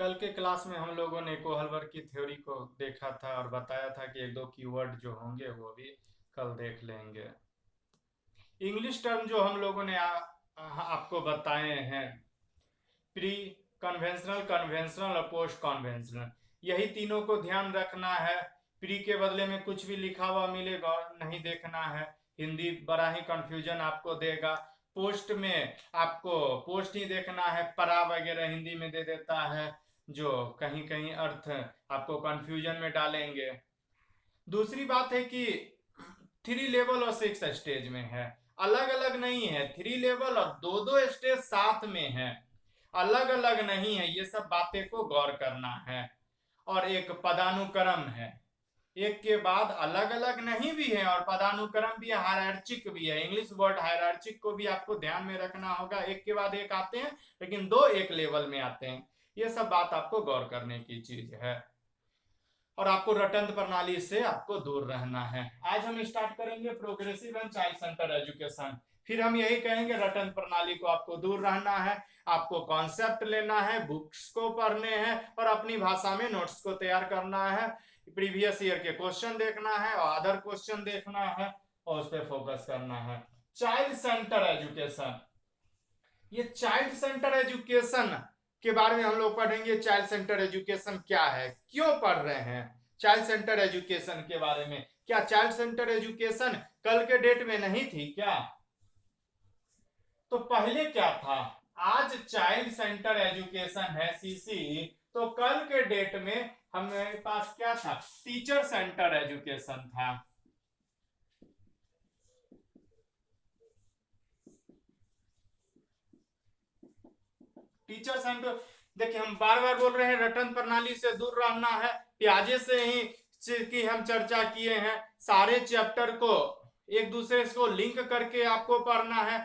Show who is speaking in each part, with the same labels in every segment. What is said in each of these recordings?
Speaker 1: कल के क्लास में हम लोगों ने कोहलबर की थ्योरी को देखा था और बताया था कि एक दो कीवर्ड जो होंगे वो भी कल देख लेंगे। इंग्लिश टर्म जो हम लोगों ने आपको बताए हैं, प्री कन्वेंशनल, कन्वेंशनल और पोस्ट कन्वेंशनल, यही तीनों को ध्यान रखना है। प्री के बदले में कुछ भी लिखा हुआ मिलेगा नहीं देखना है, हिंदी बड़ा ही कंफ्यूजन आपको देगा। पोस्ट में आपको पोस्ट ही देखना है, परा वगैरह हिंदी में दे देता है जो कहीं कहीं अर्थ आपको कंफ्यूजन में डालेंगे। दूसरी बात है कि 3 लेवल और 6 स्टेज में है, अलग अलग नहीं है। 3 लेवल और दो दो स्टेज साथ में है, अलग अलग नहीं है। ये सब बातें को गौर करना है। और एक पदानुक्रम है, एक के बाद अलग अलग नहीं भी है और पदानुक्रम भी है, हायरार्चिक भी है। इंग्लिश वर्ड हायरार्चिक को भी आपको ध्यान में रखना होगा, एक के बाद एक आते हैं लेकिन दो एक लेवल में आते हैं। ये सब बात आपको गौर करने की चीज है और आपको रटंत प्रणाली से आपको दूर रहना है। आज हम स्टार्ट करेंगे progressive and child centre education. फिर हम यही कहेंगे रटंत प्रणाली को आपको दूर रहना है, आपको कॉन्सेप्ट लेना है, बुक्स को पढ़ने हैं और अपनी भाषा में नोट्स को तैयार करना है। प्रीवियस ईयर के क्वेश्चन देखना है और अदर क्वेश्चन देखना है और उस पर फोकस करना है। चाइल्ड सेंटर एजुकेशन, ये चाइल्ड सेंटर एजुकेशन के बारे में हम लोग पढ़ेंगे। चाइल्ड सेंटर एजुकेशन क्या है, क्यों पढ़ रहे हैं चाइल्ड सेंटर एजुकेशन के बारे में। क्या चाइल्ड सेंटर एजुकेशन कल के डेट में नहीं थी क्या? तो पहले क्या था? आज चाइल्ड सेंटर एजुकेशन है सीसी, तो कल के डेट में हमारे पास क्या था? टीचर सेंटर एजुकेशन था। टीचर सेंटर, देखिए हम बार बार बोल रहे हैं रटन प्रणाली से दूर रहना है। प्याजे से ही की हम चर्चा किए हैं, सारे चैप्टर को एक दूसरे को लिंक करके आपको पढ़ना है।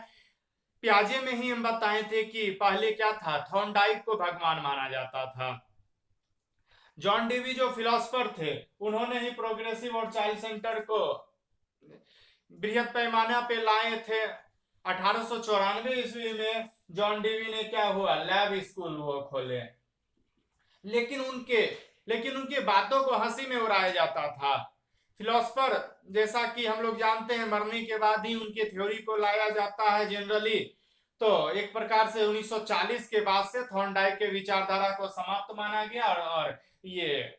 Speaker 1: प्याजे में ही हम बताए थे कि पहले क्या था, थॉर्नडाइक को भगवान माना जाता था। जॉन डीवी जो फिलोसफर थे उन्होंने ही प्रोग्रेसिव और चाइल्ड सेंटर को बृहद पैमाना पे लाए थे। 1894 ईस्वी में जॉन डीवी ने क्या हुआ, लैब स्कूल वो खोले। लेकिन उनके बातों को हंसी में उड़ाया जाता था। फिलोसफर जैसा कि हम लोग जानते हैं मरने के बाद ही उनके थ्योरी को लाया जाता है जनरली। तो एक प्रकार से 1940 के बाद से थॉर्नडाइक के विचारधारा को समाप्त माना गया और ये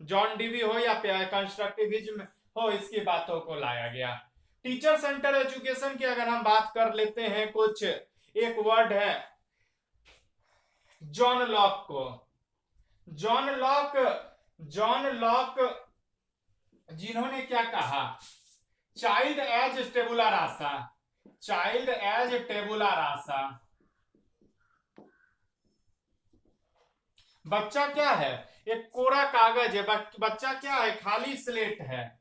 Speaker 1: जॉन डीवी हो या कंस्ट्रक्टिविज्म हो, इसकी बातों को लाया गया। टीचर सेंटर एजुकेशन की अगर हम बात कर लेते हैं, कुछ एक वर्ड है जॉन लॉक को। जॉन लॉक जिन्होंने क्या कहा, चाइल्ड एज टेबुला रासा, चाइल्ड एज टेबुला रासा। बच्चा क्या है, एक कोरा कागज है। बच्चा क्या है, खाली स्लेट है,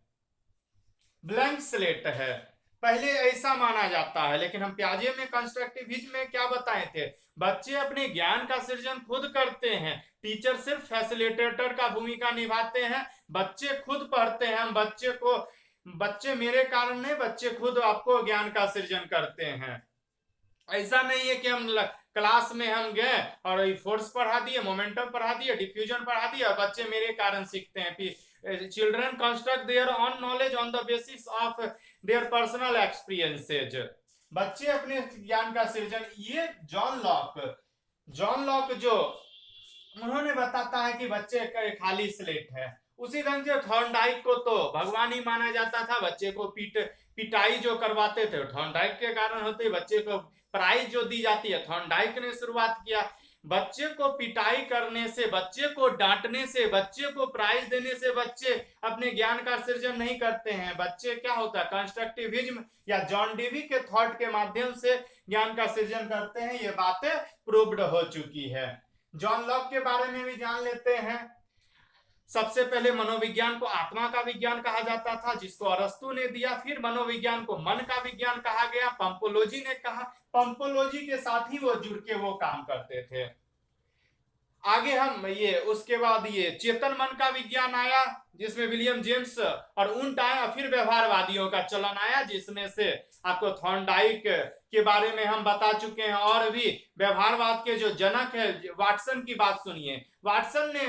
Speaker 1: ब्लैंक स्लेट है। पहले ऐसा माना जाता है, लेकिन हम प्याजे में कंस्ट्रक्टिविज्म में क्या बताए थे, बच्चे अपने ज्ञान का सृजन खुद करते हैं, टीचर सिर्फ फैसिलिटेटर का भूमिका निभाते हैं। बच्चे खुद पढ़ते हैं, हम बच्चे मेरे कारण नहीं, बच्चे खुद आपको ज्ञान का सृजन करते हैं। ऐसा नहीं है कि हम क्लास में हम गए और फोर्स पढ़ा दिए, मोमेंटम पढ़ा दिए, डिफ्यूजन पढ़ा दिया और बच्चे मेरे कारण सीखते हैं। Children construct there on knowledge on the basis of their personal experiences. बच्चे अपने ज्ञान का सृजन, ये जॉन लॉक जो उन्होंने बताता है कि बच्चे का खाली स्लेट है। उसी ढंग से थॉर्नडाइक को तो भगवान ही माना जाता था। बच्चे को पिटाई जो करवाते थे थॉर्नडाइक के कारण होते। बच्चे को प्राइज जो दी जाती है थॉर्नडाइक ने शुरुआत किया। बच्चे को पिटाई करने से, बच्चे को डांटने से, बच्चे को प्राइज देने से बच्चे अपने ज्ञान का सृजन नहीं करते हैं। बच्चे क्या होता है, कंस्ट्रक्टिविज्म या जॉन डीवी के थॉट के माध्यम से ज्ञान का सृजन करते हैं। ये बातें प्रूव्ड हो चुकी है। जॉन लॉक के बारे में भी जान लेते हैं। सबसे पहले मनोविज्ञान को आत्मा का विज्ञान कहा जाता था, जिसको अरस्तु ने दिया। फिर मनोविज्ञान को मन का विज्ञान कहा गया, पंपोलोजी ने कहा। पंपोलोजी के साथ ही वो जुड़ के वो काम करते थे। आगे हम ये उसके बाद ये चेतन मन का विज्ञान आया जिसमें विलियम जेम्स और उन्ट आया। फिर व्यवहारवादियों का चलन आया जिसमें से आपको थॉर्नडाइक के बारे में हम बता चुके हैं। और भी व्यवहारवाद के जो जनक है वाटसन की बात सुनिए। वाटसन ने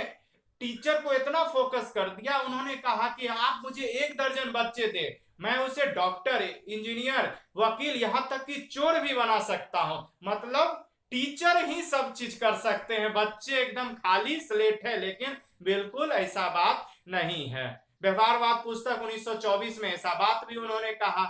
Speaker 1: टीचर को इतना फोकस कर दिया, उन्होंने कहा कि आप मुझे 1 दर्जन बच्चे दे, मैं उसे डॉक्टर, इंजीनियर, वकील, यहां तक कि चोर भी बना सकता हूं। मतलब टीचर ही सब चीज कर सकते हैं, बच्चे एकदम खाली स्लेट है। लेकिन बिल्कुल ऐसा बात नहीं है। व्यवहारवाद पुस्तक 1924 में ऐसा बात भी उन्होंने कहा।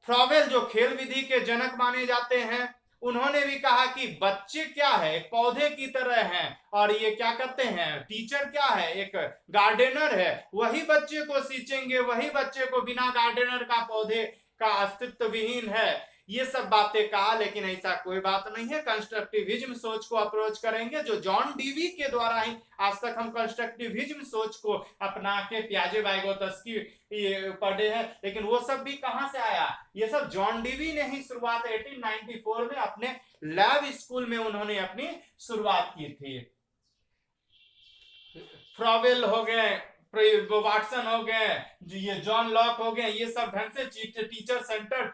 Speaker 1: फ्रॉवेल जो खेल विधि के जनक माने जाते हैं, उन्होंने भी कहा कि बच्चे क्या है, एक पौधे की तरह हैं और ये क्या करते हैं, टीचर क्या है, एक गार्डनर है। वही बच्चे को सींचेंगे, वही बच्चे को, बिना गार्डनर का पौधे का अस्तित्व विहीन है। ये सब बातें कहा, लेकिन ऐसा कोई बात नहीं है। कंस्ट्रक्टिविज्म सोच को अप्रोच करेंगे जो जॉन डीवी के द्वारा ही आज तक हम कंस्ट्रक्टिविज्म सोच को अपना के प्याजे वाइगोत्स्की पढ़े हैं। लेकिन वो सब भी कहां से आया, ये सब जॉन डीवी ने ही शुरुआत 1894 में अपने लैब स्कूल में उन्होंने अपनी शुरुआत की थी। फ्रॉवेल हो गए, वाटसन हो गए, ये जॉन लॉक हो गए, ये सब ढंग से टीचर सेंटर्ड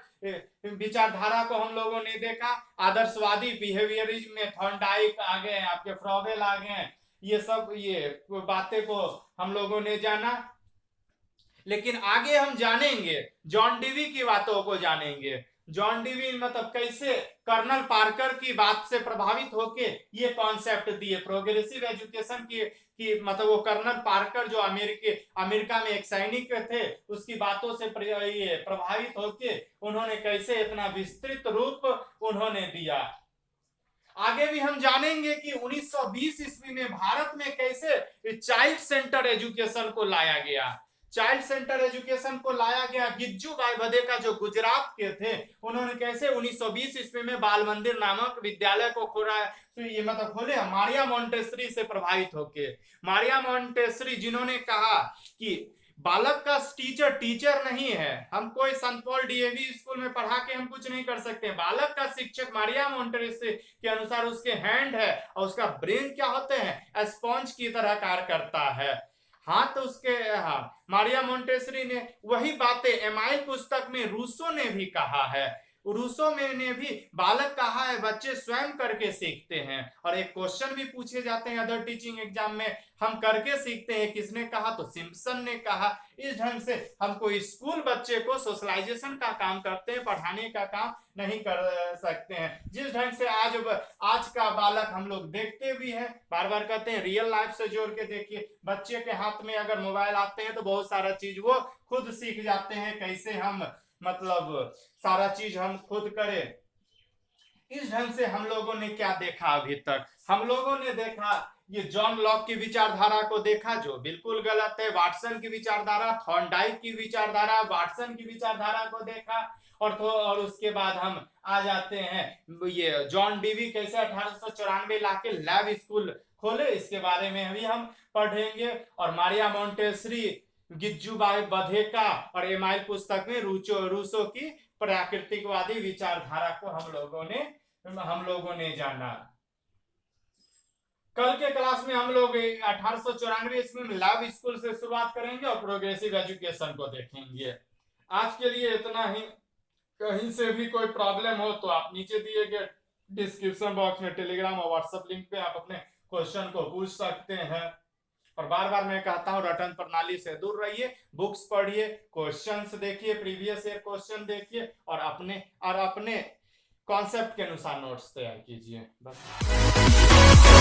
Speaker 1: विचारधारा को हम लोगों ने देखा। आदर्शवादी बिहेवियरिज्म में थॉर्नडाइक आ गए, आपके फ्रॉवेल आ गए, ये सब ये बातें को हम लोगों ने जाना। लेकिन आगे हम जानेंगे, जॉन डीवी की बातों को जानेंगे। जॉन डीवी मतलब कैसे कर्नल पार्कर की बात से प्रभावित होके ये कॉन्सेप्ट दिए प्रोग्रेसिव एजुकेशन की मतलब वो कर्नल पार्कर जो अमेरिका में एक सैनिक थे, उसकी बातों से ये प्रभावित होके उन्होंने कैसे इतना विस्तृत रूप उन्होंने दिया। आगे भी हम जानेंगे कि 1920 ईस्वी में भारत में कैसे चाइल्ड सेंटर एजुकेशन को लाया गया। चाइल्ड सेंटर एजुकेशन को लाया गया गिज्जू भाई भदेका जो गुजरात के थे, उन्होंने कैसे 1920 ईस्वी में बाल मंदिर नामक विद्यालय को खोला, तो ये मतलब खोले मारिया मोंटेसरी से प्रभावित होके। मारिया मोंटेसरी जिन्होंने कहा कि बालक का टीचर नहीं है, हम कोई संत पॉल डीएवी स्कूल में पढ़ा के हम कुछ नहीं कर सकते। बालक का शिक्षक मारिया मोंटेसरी के अनुसार उसके हैंड है और उसका ब्रेन क्या होते हैं, स्पॉन्ज की तरह कार्य करता है। हाथ उसके, हाँ, मारिया मोंटेसरी ने वही बातें एमाइल पुस्तक में रूसो ने भी कहा है। रूसो में ने भी बालक कहा है बच्चे स्वयं करके सीखते हैं। और एक क्वेश्चन भी पूछे जाते हैं अदर टीचिंग एग्जाम में, हम करके सीखते हैं, किसने कहा, तो सिम्पसन ने कहा। इस ढंग से हमको स्कूल बच्चे को सोशलाइजेशन का काम करते हैं, पढ़ाने का काम नहीं कर सकते हैं। जिस ढंग से आज का बालक हम लोग देखते भी हैं, बार बार कहते हैं रियल लाइफ से जोड़ के देखिए, बच्चे के हाथ में अगर मोबाइल आते हैं तो बहुत सारा चीज वो खुद सीख जाते हैं, कैसे हम मतलब सारा चीज हम खुद करें। इस ढंग से हम लोगों ने क्या देखा अभी तक, हम लोगों ने देखा ये जॉन लॉक की विचारधारा को देखा जो बिल्कुल गलत है, वाटसन की विचारधारा, थॉर्नडाइक की विचारधारा, वाटसन की विचारधारा को देखा। और उसके बाद हम आ जाते हैं ये जॉन डीवी कैसे 1894 लाके लैब स्कूल खोले, इसके बारे में भी हम पढ़ेंगे। और मारिया मोंटेसरी, गिज्जू भाई बधेका और एमाइल पुस्तक में रूसो की प्राकृतिकवादी विचारधारा को हम लोगों ने जाना। कल के क्लास में हम लोग 1894 ईस्वी में लैब स्कूल से शुरुआत करेंगे और प्रोग्रेसिव एजुकेशन को देखेंगे। आज के लिए इतना ही। कहीं से भी कोई प्रॉब्लम हो तो आप नीचे दिए गए डिस्क्रिप्शन बॉक्स में टेलीग्राम और व्हाट्सएप लिंक पे आप अपने क्वेश्चन को पूछ सकते हैं। और बार बार मैं कहता हूं रटन प्रणाली से दूर रहिए, बुक्स पढ़िए, क्वेश्चंस देखिए, प्रीवियस ईयर क्वेश्चन देखिए और अपने कॉन्सेप्ट के अनुसार नोट्स तैयार कीजिए। बस।